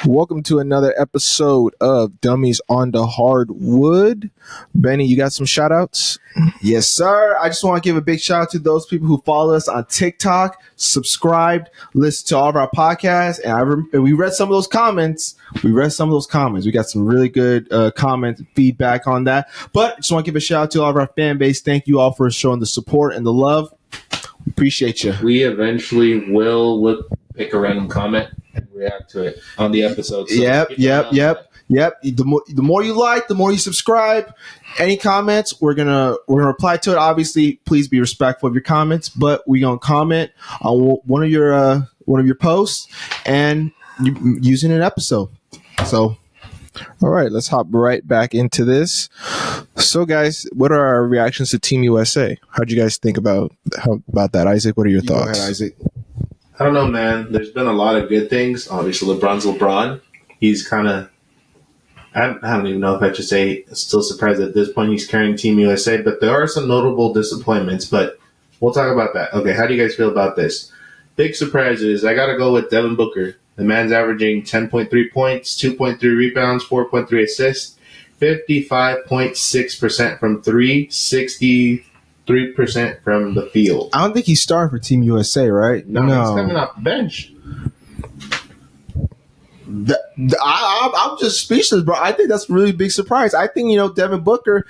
Welcome to another episode of Dummiez on the Hardwood. Benny, you got some shout outs? Yes, sir. I just want to give a big shout out to those people who follow us on TikTok, subscribed, listen to all of our podcasts, and we read some of those comments. We got some really good comments, feedback on that. But I just want to give a shout out to all of our fan base. Thank you all for showing the support and the love. We appreciate you. We eventually will pick a random comment and react to it on the episode. So Yep. The more you like, the more you subscribe. Any comments, we're gonna reply to it. Obviously, please be respectful of your comments, but we're gonna comment on one of your posts and using an episode. So, all right, let's hop right back into this. So, guys, what are our reactions to Team USA? How'd you guys think about that, Isaac? What are your thoughts? Go ahead, Isaac. I don't know, man. There's been a lot of good things. Obviously, LeBron's LeBron. He's kind of, I don't even know if I should say, still surprised at this point he's carrying Team USA, but there are some notable disappointments, but we'll talk about that. Okay, how do you guys feel about this? Big surprises. I got to go with Devin Booker. The man's averaging 10.3 points, 2.3 rebounds, 4.3 assists, 55.6% from 3, 63% from the field. I don't think he's starting for Team USA, right? No. He's coming off the bench. I'm just speechless, bro. I think that's a really big surprise. I think, Devin Booker,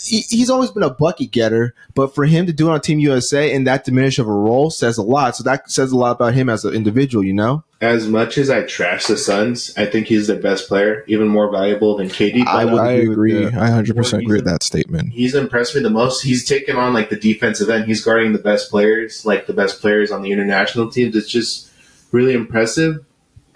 he's always been a bucket getter, but for him to do it on Team USA in that diminish of a role says a lot. So that says a lot about him as an individual, As much as I trash the Suns, I think he's their best player, even more valuable than KD. I agree. I 100% agree with that statement. He's impressed me the most. He's taken on the defensive end. He's guarding the best players, the best players on the international teams. It's just really impressive.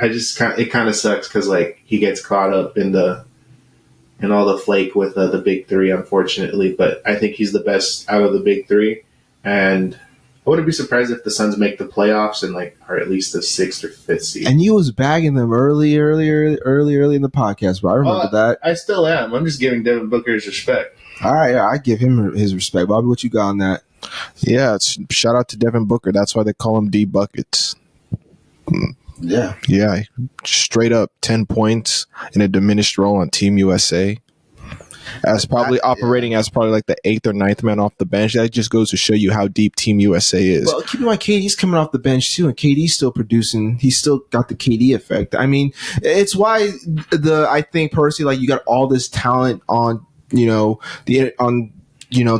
It kind of sucks because he gets caught up in all the flake with the big three, unfortunately. But I think he's the best out of the big three, and I wouldn't be surprised if the Suns make the playoffs and are at least the 6th or 5th seed. And you was bagging them early in the podcast, but I remember that. I still am. I'm just giving Devin Booker his respect. All right, yeah, I give him his respect. Bobby, what you got on that? Yeah, shout out to Devin Booker. That's why they call him D Buckets. Yeah, straight up 10 points in a diminished role on Team USA. As probably operating as probably the 8th or 9th man off the bench. That just goes to show you how deep Team USA is. Well, keep in mind, KD's coming off the bench too, and KD's still producing. He's still got the KD effect. I mean, it's why I think personally, you got all this talent on, the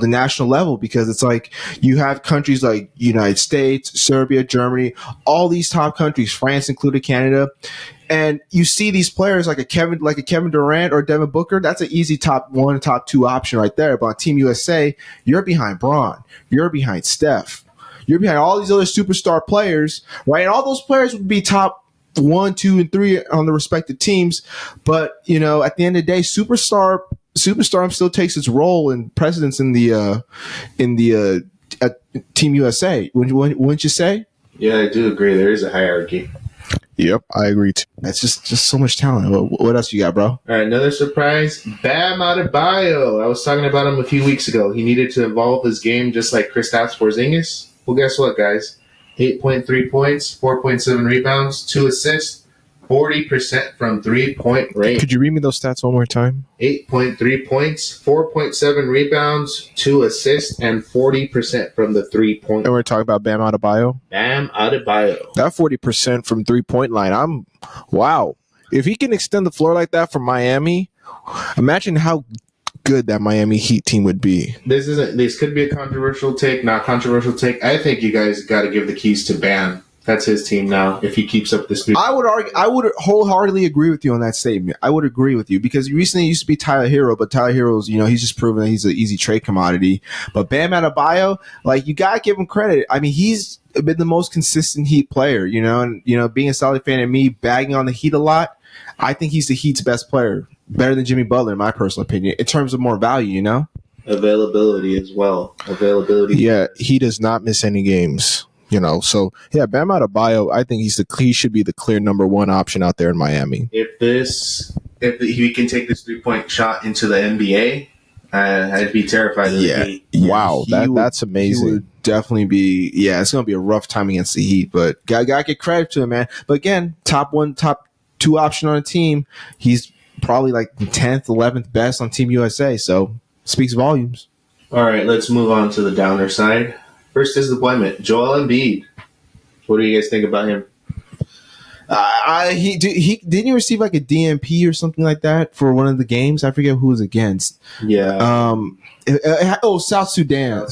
national level, because it's you have countries like United States, Serbia, Germany, all these top countries, France included, Canada. And you see these players like a Kevin Durant or Devin Booker. That's an easy top 1, top 2 option right there. But on Team USA, you're behind Braun, you're behind Steph, you're behind all these other superstar players, right? And all those players would be top 1, 2, and 3 on the respective teams. But at the end of the day, superstar still takes its role and precedence in the Team USA. Wouldn't you say? Yeah, I do agree. There is a hierarchy. Yep, I agree too. That's just so much talent. What else you got, bro? All right, another surprise. Bam Adebayo. I was talking about him a few weeks ago. He needed to evolve his game just like Kristaps Porzingis. Well, guess what, guys? 8.3 points, 4.7 rebounds, 2 assists, 40% from 3-point range. Could you read me those stats one more time? 8.3 points, 4.7 rebounds, 2 assists, and 40% from the 3-point. And we're talking about Bam Adebayo? Bam Adebayo. That 40% from 3-point line, wow. If he can extend the floor like that for Miami, imagine how good that Miami Heat team would be. This could be a controversial take, not controversial take. I think you guys got to give the keys to Bam. That's his team now. If he keeps up this, I would wholeheartedly agree with you on that statement. I would agree with you because recently it used to be Tyler Hero, but Tyler Hero's, he's just proven that he's an easy trade commodity. But Bam Adebayo, you gotta give him credit. I mean, he's been the most consistent Heat player. And being a solid fan and me bagging on the Heat a lot, I think he's the Heat's best player, better than Jimmy Butler in my personal opinion, in terms of more value. Availability as well. Yeah, he does not miss any games. So yeah, Bam Adebayo, I think he should be the clear number 1 option out there in Miami. If he can take this 3-point shot into the NBA, I'd be terrified. Wow, that's amazing. He would definitely be. Yeah, it's gonna be a rough time against the Heat, but gotta get credit to him, man. But again, top 1, top two option on a team, he's probably like 10th, 11th best on Team USA. So speaks volumes. All right, let's move on to the downer side. First disappointment, Joel Embiid. What do you guys think about him? He didn't he receive like a DMP or something like that for one of the games? I forget who it was against. Yeah. South Sudan.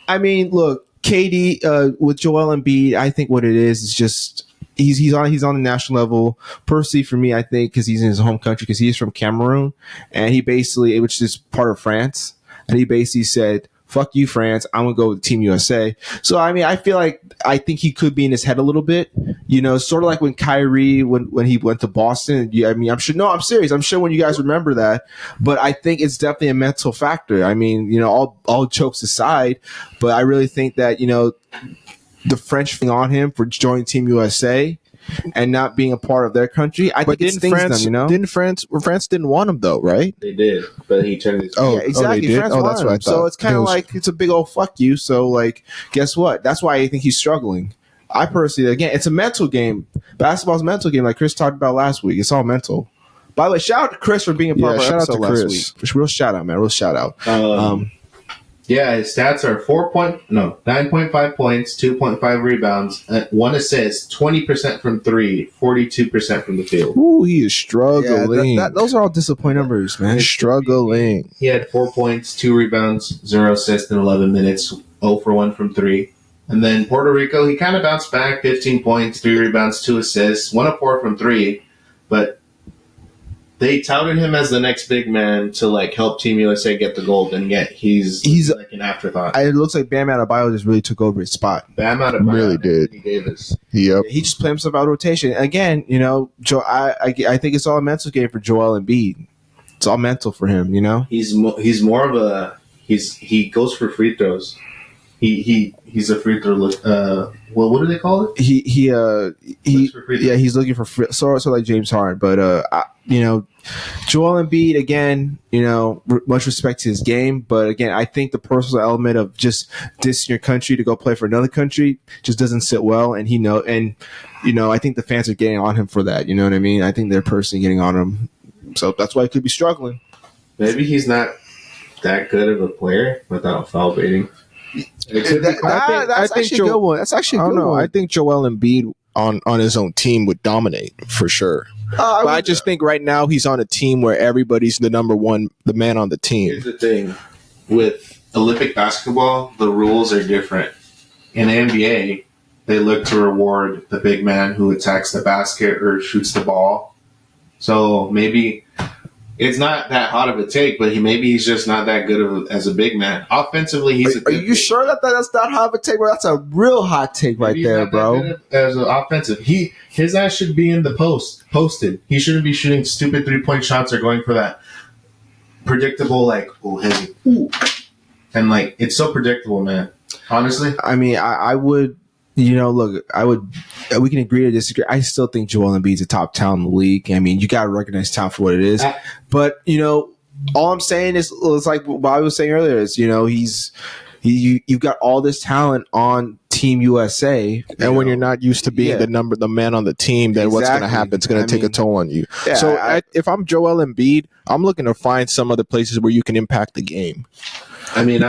I mean, look, KD with Joel Embiid. I think what it is just he's on the national level. Personally, for me, I think because he's in his home country, because he's from Cameroon, and which is part of France, and he basically said, "Fuck you, France. I'm gonna go with Team USA." So I mean, I think he could be in his head a little bit, sort of like when Kyrie when he went to Boston. I mean, I'm sure. No, I'm serious. I'm sure when you guys remember that, but I think it's definitely a mental factor. I mean, all jokes aside, but I really think that the French thing on him for joining Team USA and not being a part of their country, I think it stings them, Didn't France didn't want him though, right? They did, but he turned his. Yeah, exactly. They did? France That's wanted what I him. thought. So it's kind of like it's a big old fuck you. So like, guess what? That's why I think he's struggling. I personally, again, it's a mental game. Basketball's a mental game, like Chris talked about last week. It's all mental. By the way, shout out to Chris for being a part of our episode last week. Real shout out, man. Real shout out. Yeah, his stats are 9.5 points, 2.5 rebounds, 1 assist, 20% from 3, 42% from the field. Ooh, he is struggling. Those are all disappointing numbers, man. Struggling. He had 4 points, 2 rebounds, 0 assists in 11 minutes, 0 for 1 from 3. And then Puerto Rico, he kind of bounced back, 15 points, 3 rebounds, 2 assists, 1 of 4 from 3. But they touted him as the next big man to like help Team USA get the gold, and yet he's like an afterthought. It looks like Bam Adebayo just really took over his spot. Bam Adebayo really did. Davis. Yep. He just played himself out of rotation again. I think it's all a mental game for Joel Embiid. It's all mental for him. He's more of a he goes for free throws. He's a free throw. What do they call it? He's looking for free, so like James Harden, but Joel Embiid again. Much respect to his game, but again, I think the personal element of just dissing your country to go play for another country just doesn't sit well, and I think the fans are getting on him for that. You know what I mean? I think they're personally getting on him, so that's why he could be struggling. Maybe he's not that good of a player without foul baiting. That's actually a good one. That's actually a good one. I think Joel Embiid on his own team would dominate for sure. But I just think right now he's on a team where everybody's the man on the team. Here's the thing. With Olympic basketball, the rules are different. In the NBA, they look to reward the big man who attacks the basket or shoots the ball. So maybe it's not that hot of a take, but he's just not that good as a big man. Offensively, he's Are you sure that's not hot of a take, bro? That's a real hot take right there, bro. As an offensive, his ass should be in the posted. He shouldn't be shooting stupid 3-point shots or going for that predictable and like it's so predictable, man. Honestly, I mean, I would. Look, we can agree to disagree. I still think Joel Embiid's a top talent in the league. I mean, you got to recognize talent for what it is. But, all I'm saying is, it's like what I was saying earlier is, you've got all this talent on Team USA. And when you're not used to being the man on the team, then what's going to happen? It's going to take a toll on you. Yeah, so if I'm Joel Embiid, I'm looking to find some other places where you can impact the game. I mean,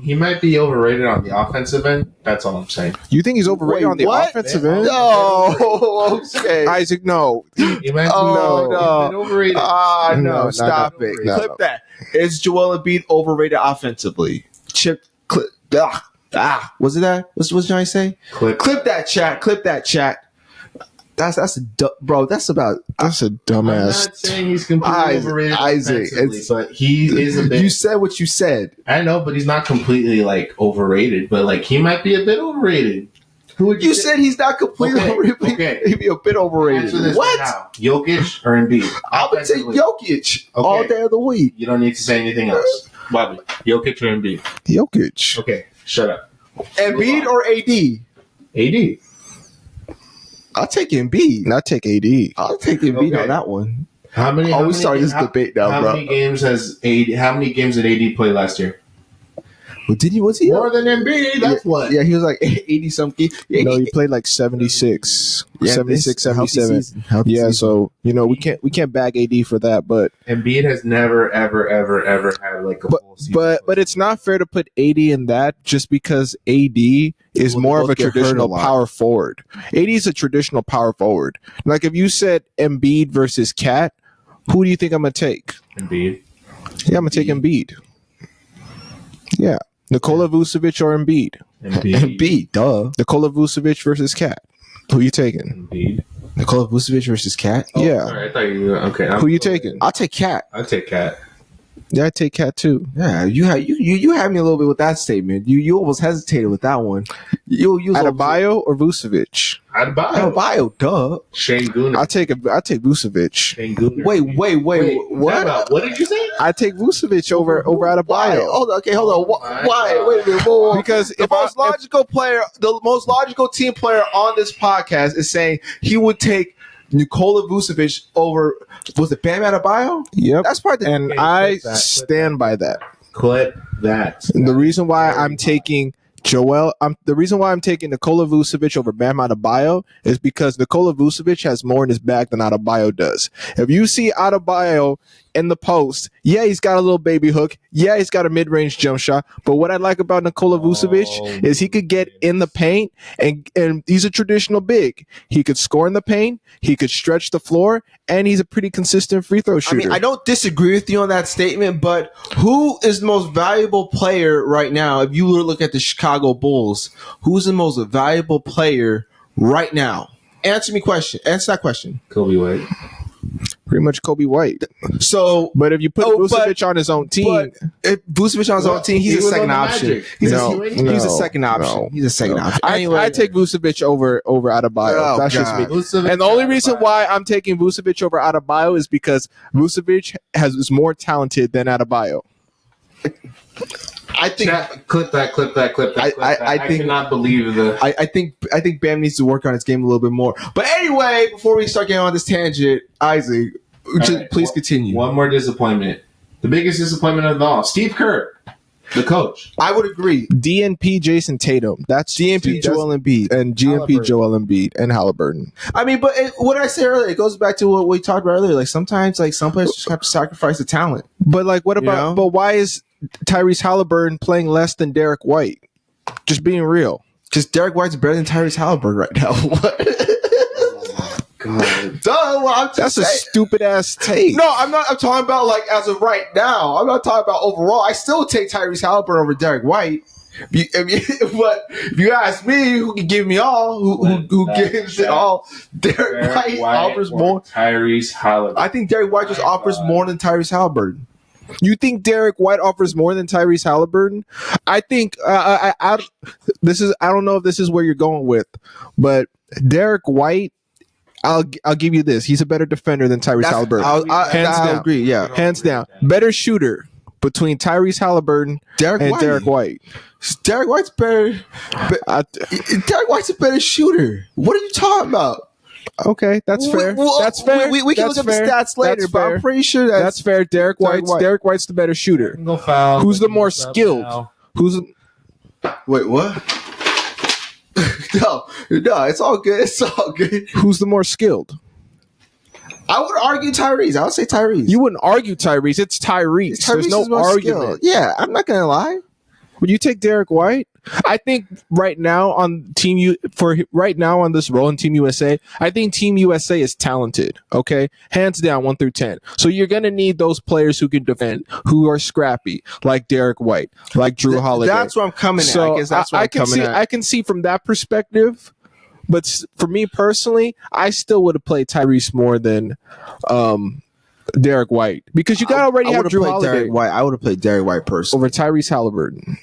he might be overrated on the offensive end. That's all I'm saying. You think he's overrated on the offensive end? No. Okay. Isaac, no. He might no. Overrated. No, stop it. Clip that. Is Joel Embiid overrated offensively? Clip. Was it that? What's Johnny say? Clip that chat. That's a dumbass. I'm not saying he's completely overrated Isaac, but he is a bit. You said what you said. I know, but he's not completely overrated. But he might be a bit overrated. Who would you said he's not completely overrated? Okay, he'd be a bit overrated. What? Right, Jokic or Embiid? I would say Jokic all day of the week. You don't need to say anything else, Bobby. Jokic or Embiid? Jokic. Okay, shut up. Embiid or AD? AD. I'll take Embiid. I'll take AD. I'll take Embiid on that one. We started this debate now, bro. How many games did AD play last year? What did he? Was he more than Embiid? That's what. Yeah, he was like 80 something. Yeah, No, he played like 76, 76, 77. Healthy Yeah, season. so we can't bag AD for that, but Embiid has never, ever had like a full season. but it's not fair to put AD in that just because AD is Well, more they of a both get hurt a traditional lot. power forward. AD is a traditional power forward. Like if you said Embiid versus Cat, who do you think I'm gonna take? Embiid. Yeah, I'm gonna take Embiid. Yeah, Nikola Vucevic or Embiid? Embiid, duh. Nikola Vucevic versus Cat. Who you taking? Embiid. Nikola Vucevic versus Cat. Oh, Yeah. Sorry, I thought you were okay. Who you taking? I'll take Cat. I'll take Cat. Yeah, I take Cat too. Yeah, you had me a little bit with that statement. You almost hesitated with that one. You Adebayo or Vucevic? Adebayo, duh. Shane Gooner. I take Vucevic. Shane Gooner. Wait, what? time out. What did you say? I take Vucevic over Why? Adebayo. Hold on. Okay, hold on. my Why? God. Wait a minute. Whoa. Because The most logical team player on this podcast is saying he would take Nikola Vucevic over. Was it Bam Adebayo? Yep. That's probably And Okay, I clip that. stand by that. Clip that. And the reason why I'm taking the reason why I'm taking Nikola Vucevic over Bam Adebayo is because Nikola Vucevic has more in his bag than Adebayo does. If you see Adebayo in the post, yeah, he's got a little baby hook. Yeah, he's got a mid-range jump shot. But what I like about Nikola Vucevic is he could get in the paint, and he's a traditional big. He could score in the paint. He could stretch the floor, and he's a pretty consistent free throw shooter. I mean, I don't disagree with you on that statement, but who is the most valuable player right now? If you look at the Chicago Bulls, who's the most valuable player right now? Answer that question. Kobe White. Pretty much Kobe White. So, But if you put Vucevic on his own team, but if Vucevic on his own team, he's He a was second on the option. Magic. He's No, a second option. no, He's a second option. I take Vucevic over Adebayo. Oh, That's just God. me. And the only reason why I'm taking Vucevic over Adebayo is because Vucevic is more talented than Adebayo. I think Clip that. I think- cannot believe the. I think Bam needs to work on his game a little bit more. But anyway, before we start getting on this tangent, Isaac, please continue. One more disappointment. The biggest disappointment of all. Steve Kerr, the coach. I would agree. DNP Jason Tatum. That's DNP Joel Embiid. and GMP Halliburton. Joel Embiid and Halliburton. I mean, but what I said earlier, it goes back to what we talked about earlier. Like sometimes, like some players just have to sacrifice the talent. But like, what about? You know? But why is Tyrese Halliburton playing less than Derek White? Just being real. Just Derek White's better than Tyrese Halliburton right now. God. Duh, well, I'm just That's a saying. stupid ass take. No, I'm not. I'm talking about like as of right now. I'm not talking about overall. I still take Tyrese Halliburton over Derek White. But if you ask me, who can give me all? Who gives it all? Derek White offers or more. Tyrese Halliburton. I think Derek White just My offers God. more than Tyrese Halliburton. You think Derek White offers more than Tyrese Halliburton? I think I don't know if this is where you're going with, but Derek White, I'll give you this. He's a better defender than Tyrese Halliburton. Hands I down. agree. Yeah, Hands down. Better shooter between Tyrese Halliburton Derek and White. Derek White. Derek White's better. Derek White's a better shooter. What are you talking about? Okay, that's fair. That's fair. We can That's look up the fair. stats later, That's but fair. I'm pretty sure That's fair. Derek White. White's the better shooter. Go foul. Who's the more What's up skilled? now? Who's Wait, what? no, it's all good. It's all good. the more skilled? I would argue Tyrese. I would say Tyrese. You wouldn't argue Tyrese. It's Tyrese. Tyrese There's no is more argument. skilled. Yeah, I'm not gonna lie. Would you take Derek White? I think right now on right now on this role in Team USA, I think Team USA is talented. Okay, hands down, 1 through 10. So you're gonna need those players who can defend, who are scrappy, like Derek White, like Drew Holiday. That's where I'm coming at. I guess that's where I'm coming at. I can see from that perspective. But for me personally, I still would have played Tyrese more than Derek White because you got to already have Drew Holiday Derek White. I would have played Derek White personally. over Tyrese Halliburton.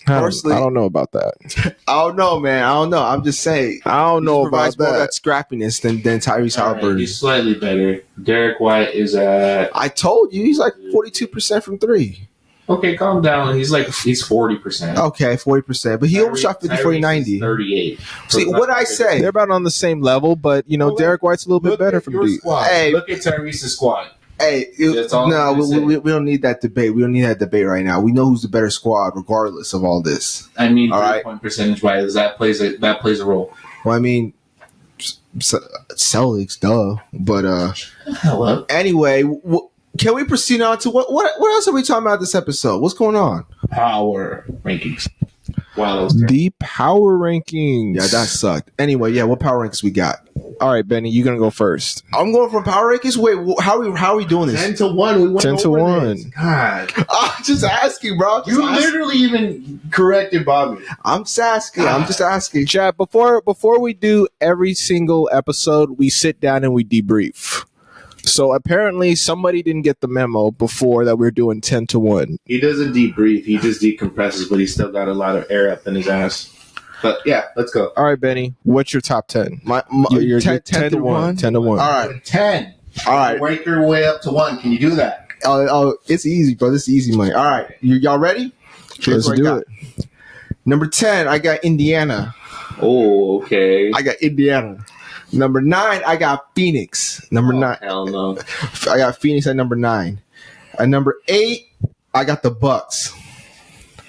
I don't know about that. I don't know, man. I don't know. I'm just saying. I don't know He provides about more of that. that scrappiness than Tyrese All right, Halliburton. he's slightly better. Derek White is at. I told you he's like 42% from three. Okay, calm down. He's 40%. Okay, 40%, but he almost shot 50, 40, 90. 38. See what I say? They're about on the same level, but Derek White's a little bit better from deep. Squad. Hey. Look at Tyrese's squad. Hey, That's all no, I'm gonna say. we don't need that debate. We don't need that debate right now. We know who's the better squad, regardless of all this. I mean, All right. 3-point percentage wise, that plays a role. Well, I mean, Celtics, duh. But Hello. anyway, can we proceed on to what else are we talking about this episode? What's going on? Power rankings. Wow. The power rankings. Yeah, that sucked. Anyway, yeah, what power rankings we got? All right, Benny, you're gonna go first. I'm going from power rankings. Wait, how are we doing this? 10-1. We went 10 to over 1. this. God. I'm just asking, bro. You literally even corrected Bobby. I'm just asking. I'm just asking. Chad, before we do every single episode, we sit down and we debrief. So apparently somebody didn't get the memo before that we're doing 10 to 1. He doesn't debrief. He just decompresses, but he's still got a lot of air up in his ass. But yeah, let's go. All right, Benny, what's your top 10? You're 10 to 1. 10 to 1. All right. 10. All right. Work your way up to 1. Can you do that? Oh, it's easy, bro. This is easy money. All right. Y'all ready? Here's Let's what I do got. it. Number 10, I got Indiana. Oh, okay. I got Indiana. Number 9, I got Phoenix. Number 9. Hell no. I got Phoenix at number 9. At number 8, I got the Bucks.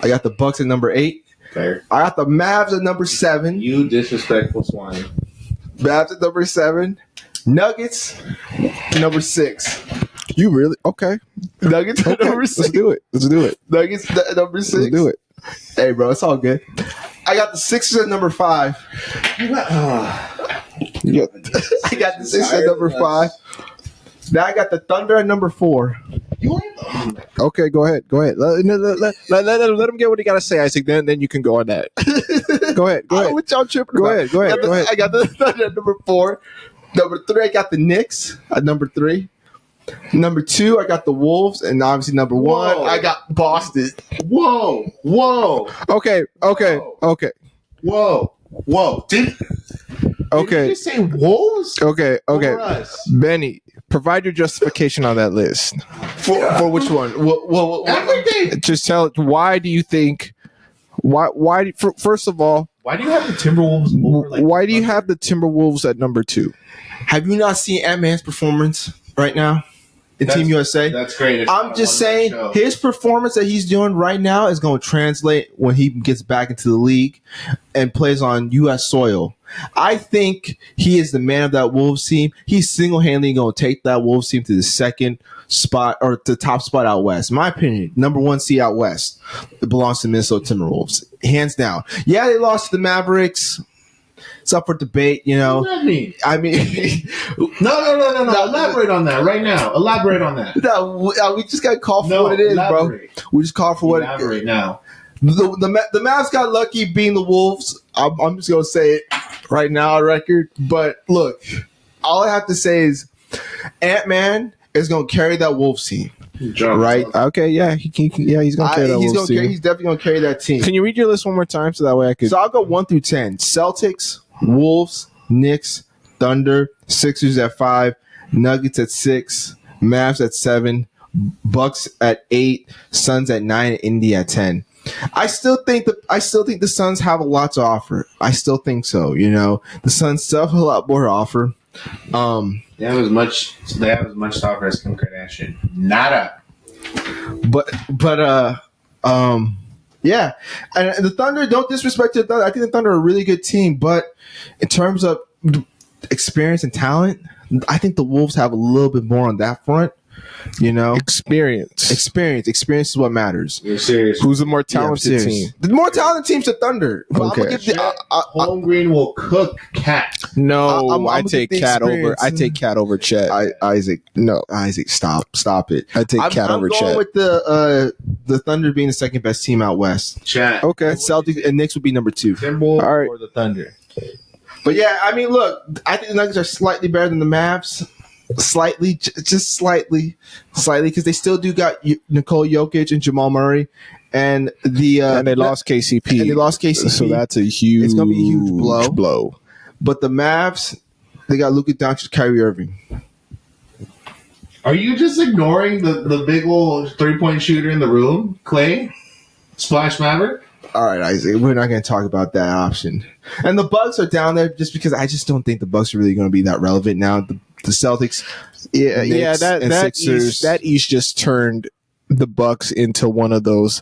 I got the Bucks at number 8. Fair. I got the Mavs at number 7. You disrespectful swine. Mavs at number 7. Nuggets, number 6. You really? Okay. Nuggets at number 6. Let's do it. Let's do it. Nuggets at number 6. Let's do it. Hey, bro, it's all good. I got the Sixers at number 5. Yeah. I got the Sixers at number 5. Now I got the Thunder at number 4. Okay, go ahead. Let him get what he got to say, Isaac. Then you can go on that. Go ahead. What y'all tripping Go about? ahead. Go ahead. I got the Thunder at number 4. Number 3, I got the Knicks at number 3. Number 2, I got the Wolves, and obviously number 1, I got Boston. Whoa. Okay. Did you just say Wolves? Okay. Over us? Benny, provide your justification on that list. For which one? What? Everything. Just tell it. Why do you think? Why? First of all, Why do you have the Timberwolves over why do you have the Timberwolves at number 2? Have you not seen Ant-Man's performance right now in Team USA? That's great. It's I'm not just a one-man saying show. his performance that he's doing right now is going to translate when he gets back into the league and plays on U.S. soil. I think he is the man of that Wolves team. He's single-handedly going to take that Wolves team to the second spot or the top spot out west. In my opinion, number 1 seed out west. It belongs to Minnesota Timberwolves, hands down. Yeah, they lost to the Mavericks. It's up for debate, you know. What does that mean? I mean, No. Elaborate on that right now. Elaborate on that. no, we just got to call for No, what it is, elaborate. bro. We just call for what Elaborate now. the Mavs got lucky being the Wolves. I'm just gonna say it right now on record. But look, all I have to say is Ant-Man is gonna carry that Wolves team, right? Okay, yeah, he's gonna carry that Wolves team. He's definitely gonna carry that team. Can you read your list one more time so that way I could? So I'll go 1 through 10. Celtics, Wolves, Knicks, Thunder, Sixers at 5, Nuggets at 6, Mavs at 7, Bucks at 8, Suns at 9, and Indy at 10. I still think the Suns have a lot to offer. I still think so. You know, the Suns still have a lot more to offer. They have as much to offer as Kim Kardashian. Nada. Yeah. And the Thunder, don't disrespect the Thunder. I think the Thunder are a really good team, but in terms of experience and talent, I think the Wolves have a little bit more on that front. You know, Experience is what matters. You're serious. Who's the more Yeah, I'm talented serious. team? The more talented team's the Thunder. But I'm Okay. gonna give the, Holmgren will cook cat. No, I'm I gonna take get the Cat over. experience. I take Cat over Chet. Isaac. No, Isaac, stop it. I take Cat over I'm going Chet. with the Thunder being the second best team out west. Chat. Okay. And Celtics and Knicks would be number 2. Timberwolves All right. or the Thunder? But yeah, I mean, look, I think the Nuggets are slightly better than the Mavs. Slightly, just slightly, because they still do got Nikola Jokic and Jamal Murray, and and they lost KCP. And they lost KCP. So that's a huge. It's gonna be a huge blow. But the Mavs, they got Luka Doncic, Kyrie Irving. Are you just ignoring the big old 3-point shooter in the room, Clay? Splash Maverick? All right, Isaac, we're not going to talk about that option. And the Bucks are down there just because I just don't think the Bucks are really going to be that relevant now. the Celtics. Yeah, Knicks, and Sixers. That East just turned the Bucks into one of those.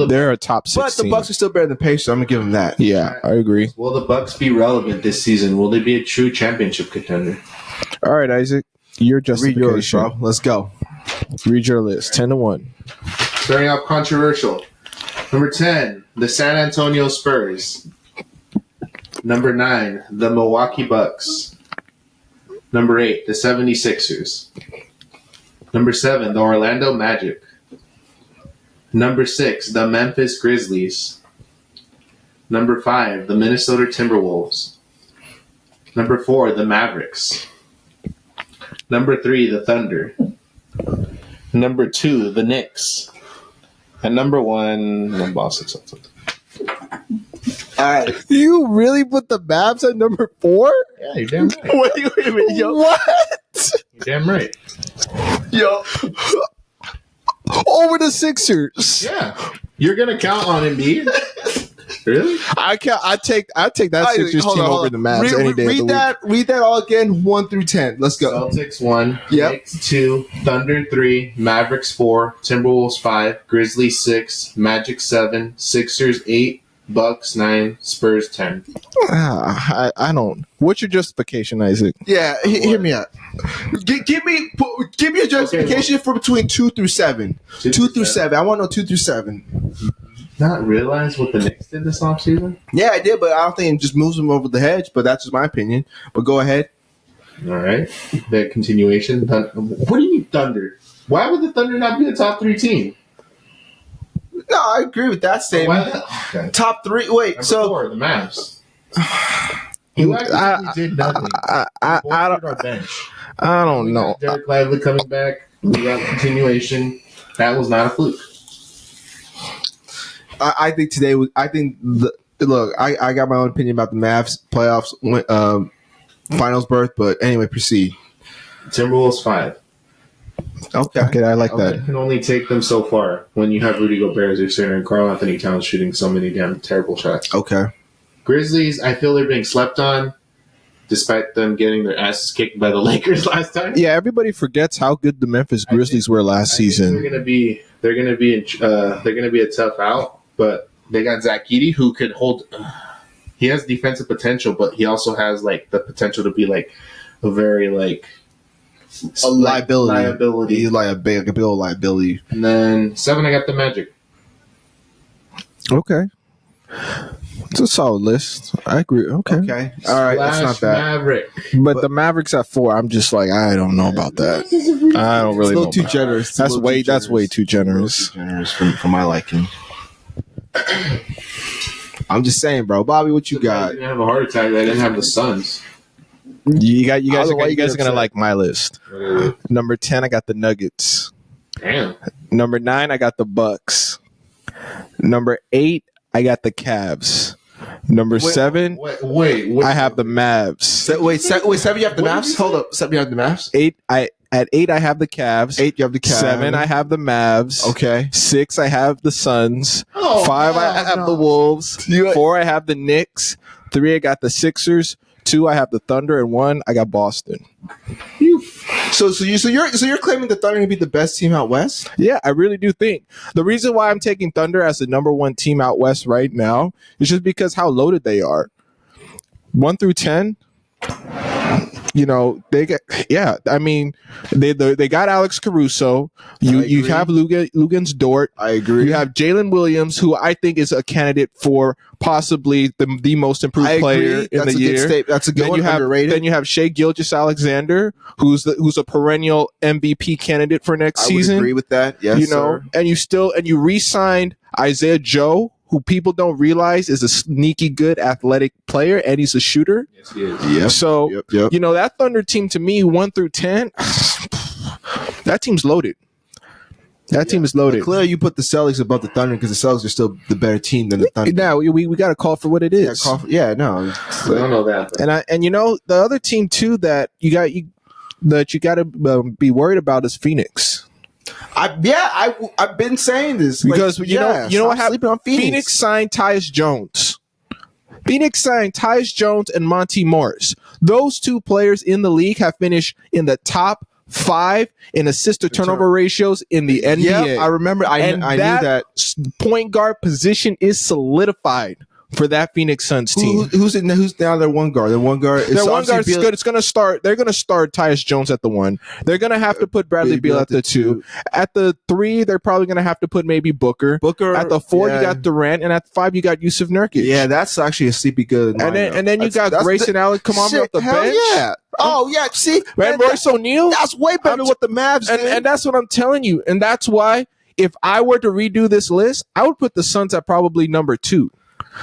They're a top 6 But the team. Bucks are still better than the Pacers, so I'm gonna give them that. Yeah, I agree. Will the Bucks be relevant this season? Will they be a true championship contender? All right, Isaac, your Read yours, justification. bro. Let's go. Read your list. 10-1. Starting off controversial. Number 10, the San Antonio Spurs. Number 9, the Milwaukee Bucks. Number 8, the 76ers. Number 7, the Orlando Magic. Number 6, the Memphis Grizzlies. Number 5, the Minnesota Timberwolves. Number 4, the Mavericks. Number 3, the Thunder. Number 2, the Knicks. And number 1, the Boston Celtics. All right. You really put the Mavs at number 4? Yeah, you're damn right. Wait a minute, yo. What? You're damn right. Yo. Over the Sixers. Yeah. You're going to count on Embiid? Really? I take that Sixers team over the Mavs any day of the week. Read that all again, 1 through 10. Let's go. Celtics 1, Yep. Knicks 2, Thunder 3, Mavericks 4, Timberwolves 5, Grizzlies 6, Magic 7, Sixers 8, Bucks 9, Spurs 10. I don't. What's your justification, Isaac? Yeah, hear me out. Give me a justification for between 2 through 7. 2 through 7. I want to know 2 through 7. Not realize what the Knicks did this offseason? Yeah, I did, but I don't think it just moves them over the hedge. But that's just my opinion. But go ahead. All right. That continuation. What do you mean Thunder? Why would the Thunder not be a top 3 team? No, I agree with that statement. Okay. Top 3. Wait, Number so 4, the Mavs. You actually did nothing. I don't. Our bench. I don't know. Derek Lively coming back. We got continuation. That was not a fluke. I think today was. I think look. I got my own opinion about the Mavs playoffs, finals berth. But anyway, proceed. Timberwolves 5. Okay, I like that. It can only take them so far when you have Rudy Gobert as your center and Karl Anthony Towns shooting so many damn terrible shots. Okay. Grizzlies, I feel they're being slept on, despite them getting their asses kicked by the Lakers last time. Yeah, everybody forgets how good the Memphis Grizzlies were last season. They're gonna be a tough out, but they got Zach Edey who could hold. He has defensive potential, but he also has like the potential to be like a very like A liability. He's like a big bill liability. And then 7, I got the Magic. Okay. It's a solid list. I agree. Okay. Okay. All right. That's not bad. Maverick. But the Mavericks at 4, I'm just like, I don't know about that. I don't really It's a know. little too generous. It's a That's little way too that's way too generous. generous for my liking. I'm just saying, bro. Bobby, what you I got? didn't have a heart attack. I didn't have the Suns. You guys Why are you gonna upset? like my list. Number 10, I got the Nuggets. Damn. Number 9, I got the Bucks. Number 8, I got the Cavs. Number 7, Wait. I have the Mavs. 7. You have the What did Mavs. you Hold up. 7. You have the Mavs. 8, at 8, I have the Cavs. 8. You have the Cavs. 7, I have the Mavs. Okay. 6, I have the Suns. Oh, 5, I have the Wolves. 4, I have the Knicks. 3, I got the Sixers. 2, I have the Thunder, and 1, I got Boston. So you're claiming the Thunder to be the best team out west? Yeah, I really do think the reason why I'm taking Thunder as the number 1 team out west right now is just because how loaded they are. 1 through 10. You know, they got I mean, they got Alex Caruso. You have Lugens Dort. I agree. You have Jalen Williams, who I think is a candidate for possibly the most improved player in the year. That's a good one. Underrated. Then you have Shai Gilgeous-Alexander, who's a perennial MVP candidate for next season. I would agree with that. Yes, you know, sir. and you re-signed Isaiah Joe, who people don't realize is a sneaky good athletic player, and he's a shooter. Yes, he is. Yep. So, Yep. you know, that Thunder team to me, 1 through 10, that team's loaded. That team is loaded. But clearly, you put the Celtics above the Thunder because the Celtics are still the better team than the Thunder. Now we got to call for what it is. No. I don't know that. And you know, the other team too that you got to be worried about is Phoenix. I've been saying this Because you know what happened? On Phoenix signed Tyus Jones. Phoenix signed Tyus Jones and Monty Morris. Those two players in the league have finished in the top 5 in assist to turnover ratios in the NBA. Yeah, I remember. I knew that point guard position is solidified for that Phoenix Suns team. Who's now their one guard? Their one guard is good. It's going to start. They're going to start Tyus Jones at the 1. They're going to have to put Bradley Beal at the 2. At the 3, they're probably going to have to put maybe Booker. At the 4, you got Durant, and at the 5, you got Yusuf Nurkic. Yeah, that's actually a sleepy good. And then you got Grayson Allen come on off the bench. Yeah. Oh yeah. See, and Royce O'Neal. That's way better than what the Mavs did. And that's what I'm telling you. And that's why if I were to redo this list, I would put the Suns at probably number 2.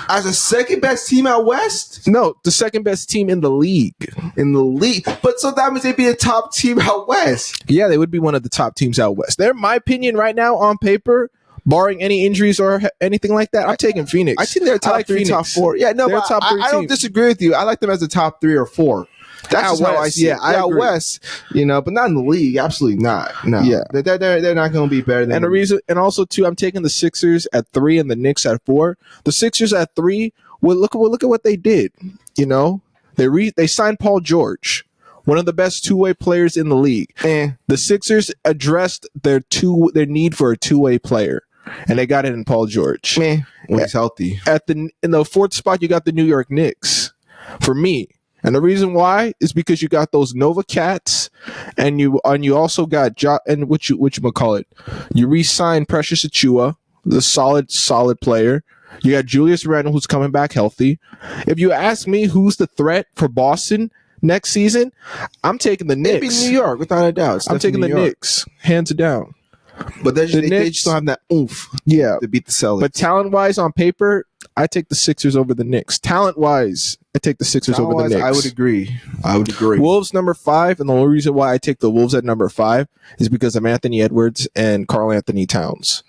As the second best team out west? No, the second best team in the league. But so that means they'd be a top team out west. Yeah, they would be one of the top teams out west. They're, in my opinion, right now on paper, barring any injuries or anything like that, I'm taking Phoenix. I think they're top 3, top 4. Yeah, no, but top 3 I don't disagree with you. I like them as a top 3 or 4. That's how I see it. Out west, but not in the league. Absolutely not. No. Yeah, they're not going to be better than. And the reason, and also too, I'm taking the Sixers at 3 and the Knicks at 4. The Sixers at 3. Well, look at what they did. They signed Paul George, one of the best two-way players in the league. And the Sixers addressed their need for a two-way player, and they got it in Paul George. When he's healthy. In the 4th spot, you got the New York Knicks. For me. And the reason why is because you got those Nova Cats, and you also got and what you call it. You re-signed Precious Achiuwa, the solid player. You got Julius Randle, who's coming back healthy. If you ask me who's the threat for Boston next season, I'm taking the Knicks. Maybe New York, without a doubt. I'm taking the Knicks, hands down. But they just don't have that oomph to beat the Celtics. But talent-wise, on paper, I take the Sixers over the Knicks. Talent-wise, I take the Sixers over the Knicks. I would agree. Wolves number 5, and the only reason why I take the Wolves at number 5 is because of Anthony Edwards and Karl Anthony Towns.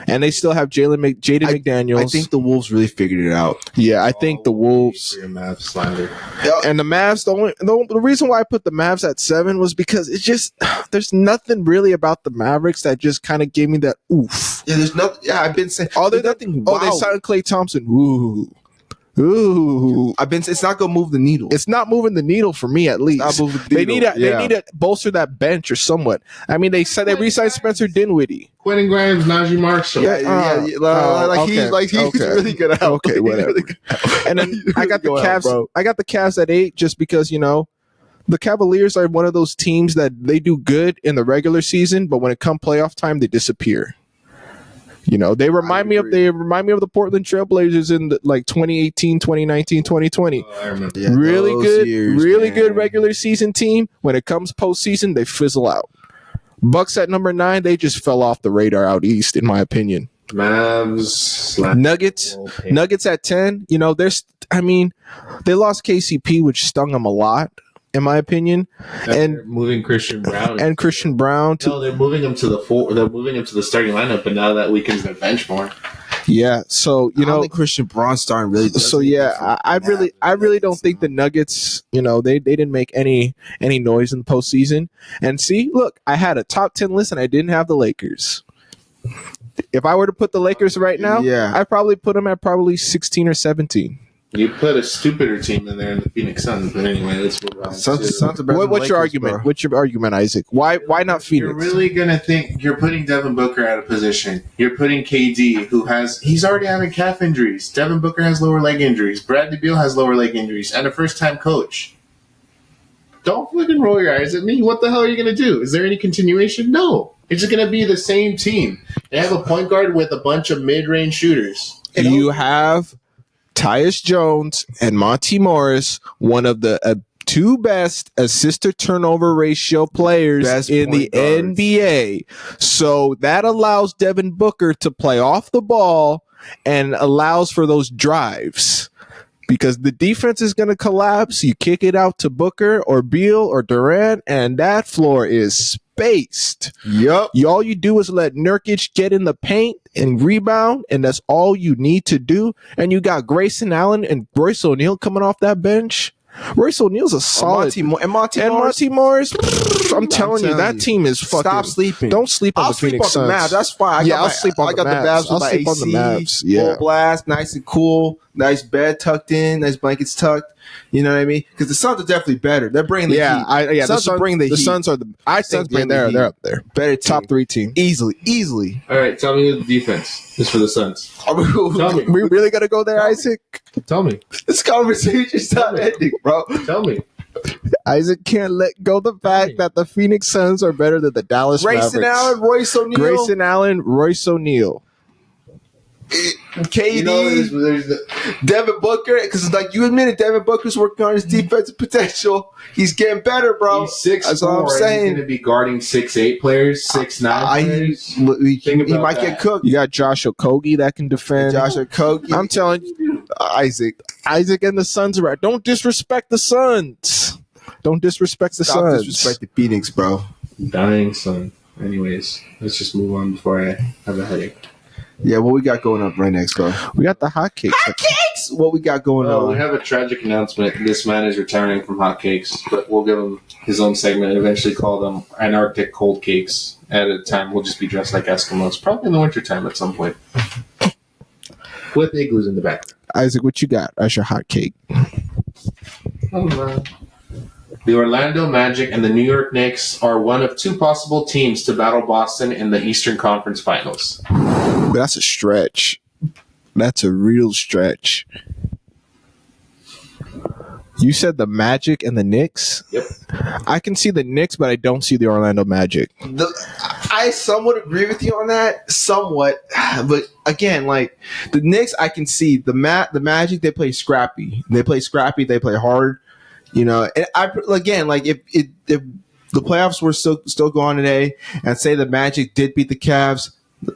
And they still have Jaden McDaniels. I think the Wolves really figured it out. Yeah, I think the Wolves and the Mavs. The reason why I put the Mavs at 7 was because it's just there's nothing really about the Mavericks that just kind of gave me that oof. Yeah, there's nothing. Yeah, I've been saying. There's nothing. Wow. They signed Klay Thompson. Ooh. It's not gonna move the needle. It's not moving the needle for me, at least. They need to bolster that bench or somewhat. I mean, they said they re-signed Spencer Dinwiddie, Quentin Grimes, Najee Marshall. He's really good at. Okay, whatever. And then I got the Cavs. I got the Cavs at 8 just because the Cavaliers are one of those teams that they do good in the regular season, but when it comes playoff time, they disappear. They remind me of the Portland Trailblazers in 2018, 2019, 2020. I remember. Yeah, really good regular season team. When it comes postseason, they fizzle out. Bucks at number 9, they just fell off the radar out east, in my opinion. Mavs, Nuggets at 10. They lost KCP, which stung them a lot, in my opinion. And moving Christian Brown. No, they're moving him to they're moving him to the starting lineup, but now that weakens their bench more. Yeah, so I don't think Christian Braun starting really. So yeah, I really don't think the Nuggets. They didn't make any noise in the postseason. And see, look, I had a top 10 list, and I didn't have the Lakers. If I were to put the Lakers right now, I'd probably put them at probably 16 or 17. You put a stupider team in there in the Phoenix Suns, but anyway, let's move on. What's your argument? Bro. What's your argument, Isaac? Why not Phoenix? You're really gonna think you're putting Devin Booker out of position. You're putting KD, he's already having calf injuries. Devin Booker has lower leg injuries. Bradley Beal has lower leg injuries, and a first-time coach. Don't fucking roll your eyes at me. What the hell are you gonna do? Is there any continuation? No. It's just gonna be the same team. They have a point guard with a bunch of mid-range shooters. You have Tyus Jones and Monty Morris, one of the 2 best assist to turnover ratio players in the NBA. So that allows Devin Booker to play off the ball and allows for those drives. Because the defense is going to collapse. You kick it out to Booker or Beal or Durant, and that floor is spaced. Yep. All you do is let Nurkic get in the paint and rebound, and that's all you need to do. And you got Grayson Allen and Royce O'Neal coming off that bench. Royce O'Neal's a solid. Monty Morris. I'm telling you, that team is fucking. Stop sleeping. Don't sleep on the Phoenix Suns. That's fine. I'll sleep on the Mavs. I'll sleep on the Mavs. Yeah. Full blast, nice and cool. Nice bed tucked in. Nice blankets tucked. You know what I mean? Because the Suns are definitely better. They're bringing the heat. The Suns bring the the heat. Suns are the. I think they're up there. Better team. Top 3 team. Easily. All right, tell me the defense is for the Suns. Tell me. We really got to go there, Isaac? Tell me. This conversation's not ending, bro. Tell me. Isaac can't let go the fact that the Phoenix Suns are better than the Dallas Grayson Mavericks. Allen, Royce O'Neal. KD, You know, there's Devin Booker, because like you admitted, Devin Booker's working on his defensive potential. He's getting better, bro. He's 6'4". That's all I'm saying. He's going to be guarding 6'8" players, 6'9" players. He might get cooked. You got Josh Okogie that can defend. I'm telling you, Isaac and the Suns are right. Don't disrespect the Suns. Don't disrespect the Suns. Disrespect the Phoenix, bro. Dying son. Anyways, let's just move on before I have a headache. Yeah, what we got going up right next, bro? We got the hotcakes. Hotcakes! What we got going We on? have a tragic announcement. This man is retiring from hotcakes, but we'll give him his own segment and eventually call them Antarctic cold cakes. At a time, we'll just be dressed like Eskimos, probably in the wintertime at some point. With igloos in the back. Isaac, what you got as your hot cake? The Orlando Magic and the New York Knicks are one of 2 possible teams to battle Boston in the Eastern Conference Finals. But that's a stretch. That's a real stretch. You said the Magic and the Knicks? Yep. I can see the Knicks, but I don't see the Orlando Magic. I somewhat agree with you on that, somewhat. But again, like the Knicks, I can see the Magic. They play scrappy. They play hard. You know, and if the playoffs were still going today, and say the Magic did beat the Cavs,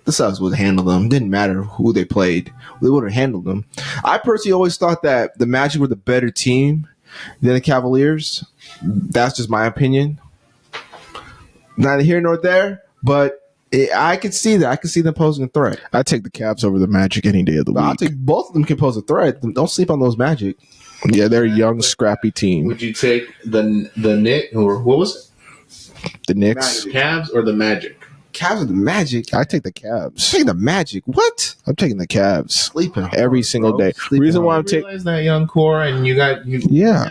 the Suns would handle them. Didn't matter who they played; they would have handled them. I personally always thought that the Magic were the better team than the Cavaliers. That's just my opinion. Neither here nor there, but I could see that. I could see them posing a threat. I take the Cavs over the Magic any day of the week. I'll take both of them can pose a threat. Don't sleep on those Magic. Yeah, they're a young, scrappy team. Would you take the Knicks, or what was it? The Knicks. Cavs or the Magic? Cavs or the Magic? I take the Cavs. Taking the Magic. What? I'm taking the Cavs. Sleeping hard, every single day. Reason why I'm taking. Realize that young core, and you guys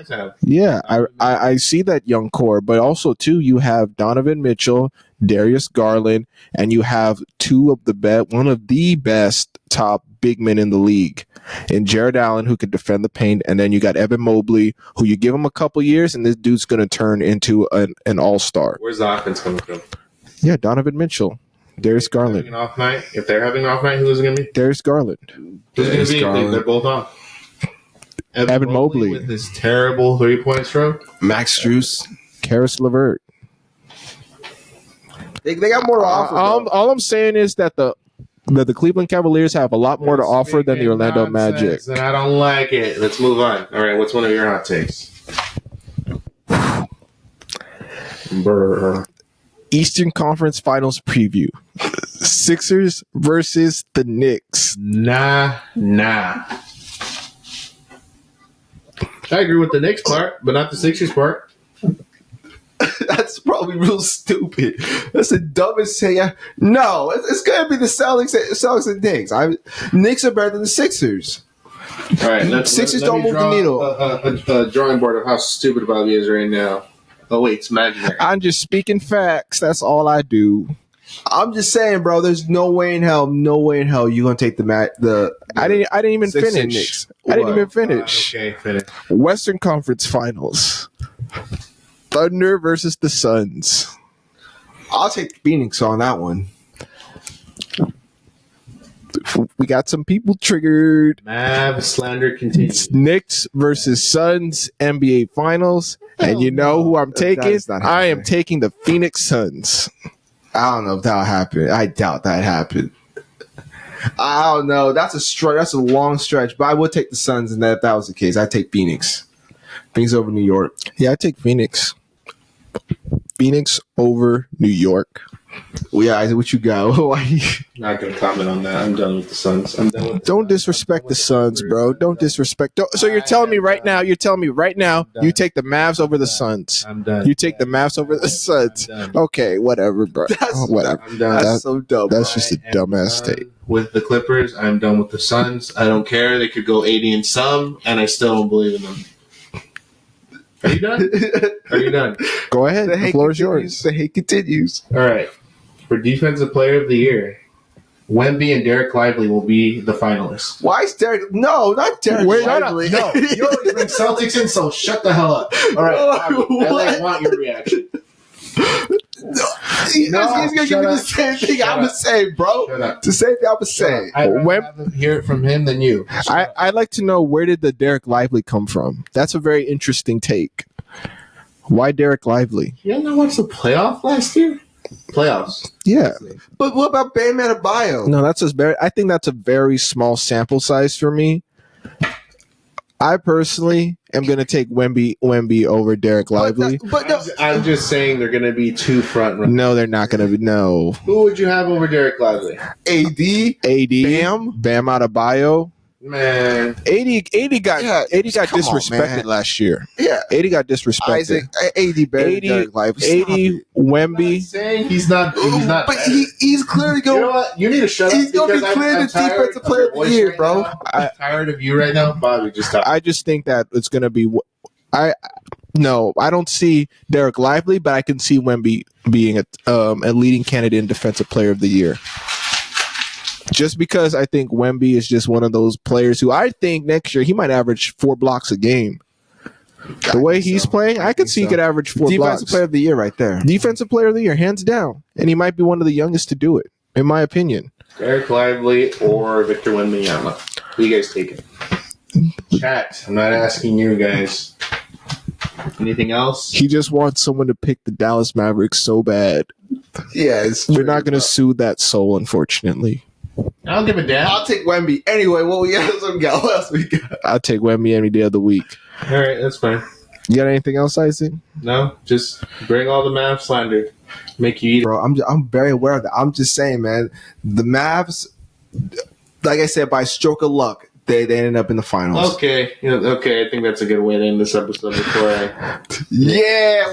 have. Yeah. I see that young core, but also too, you have Donovan Mitchell, Darius Garland, and you have one of the best top big men in the league, and Jared Allen, who could defend the paint, and then you got Evan Mobley, who you give him a couple years, and this dude's going to turn into an all-star. Where's the offense coming from? Yeah, Donovan Mitchell, Darius Garland. Having an off night. If they're having an off night, who's it going to be? Darius Garland. Who's it going to be? They're both off. Evan Mobley with his terrible 3-point stroke. Max Strus, Karis LeVert. They got more to offer. All I'm saying is that the Cleveland Cavaliers have a lot more to offer than the Orlando Magic. And I don't like it. Let's move on. All right, what's one of your hot takes? Brr. Eastern Conference Finals preview. Sixers versus the Knicks. Nah. I agree with the Knicks part, but not the Sixers part. That's probably real stupid. That's the dumbest thing. No, it's going to be the Celtics and Knicks. Knicks are better than the Sixers. All right, Sixers don't move the needle. A drawing board of how stupid Bobby is right now. Oh wait, it's imaginary. I'm just speaking facts. That's all I do. I'm just saying, bro. There's no way in hell you're gonna take the. I didn't even finish. I didn't even finish. Okay, finish. Western Conference Finals. Thunder versus the Suns. I'll take Phoenix on that one. We got some people triggered. Mav slander continues. Knicks versus Suns NBA Finals. And you know who I'm taking? I am taking the Phoenix Suns. I don't know if that'll happen. I doubt that happened. I don't know. That's a long stretch, but I would take the Suns, and if that was the case, I'd take Phoenix. Phoenix over New York. Yeah, I'd take Phoenix. Phoenix over New York. Well, yeah, Isaac, what you got? Not going to comment on that. I'm done with the Suns. Don't disrespect the Suns, bro. Don't disrespect. So you're telling me right now, you take the Mavs over the Suns. I'm done. You take the Mavs over the Suns. Okay, whatever, bro. Whatever. I'm done. That's so dumb. That's just a dumbass take. With the Clippers, I'm done with the Suns. I don't care. They could go 80 and some, and I still don't believe in them. Are you done? Are you done? Go ahead. The floor is yours. The hate continues. All right. For Defensive Player of the Year, Wemby and Derek Lively will be the finalists. Why is Derek? No, not Derek Lively. No, you don't bring Celtics in, so shut the hell up. All right, I want your reaction. He's gonna give me the same thing I was saying, bro. The same thing I was saying. I'd rather hear it from him than you. I'd like to know, where did the Derek Lively come from? That's a very interesting take. Why Derek Lively? You don't watch the playoff last year? Playoffs. Yeah. But what about Bam Adebayo? No, I think that's a very small sample size for me. I personally am going to take Wemby over Derek Lively. But no, I'm just saying they're going to be two front runners. No, they're not going to be. No. Who would you have over Derek Lively? AD, Bam Adebayo. Man, AD got disrespected last year. Yeah, AD got disrespected. Isaac, AD better than Derek Lively. AD, Wemby. saying he's not. But he's clearly going. You know what? You need to shut up. He's going to be clear the Defensive Player of the Year, bro. I'm tired of you right now, Bobby. Just stop. I just think that it's going to be. I don't see Derek Lively, but I can see Wemby being a leading candidate in Defensive Player of the Year. Just because I think Wemby is just one of those players who I think next year he might average 4 blocks a game. The way he's playing, I could see he could average 4 blocks. Defensive Player of the Year right there. Defensive Player of the Year, hands down. And he might be one of the youngest to do it, in my opinion. Derek Lively or Victor Wembanyama. Who you guys taking? Chat. I'm not asking you guys. Anything else? He just wants someone to pick the Dallas Mavericks so bad. Yeah, we're not going to soothe that soul, unfortunately. I don't give a damn. I'll take Wemby. Anyway, what else we got? I'll take Wemby any day of the week. All right, that's fine. You got anything else, Isaac? No, just bring all the Mavs slander. Make you eat. Bro, I'm very aware of that. I'm just saying, man, the Mavs, like I said, by stroke of luck, they ended up in the finals. Okay, I think that's a good way to end this episode before I... Yeah,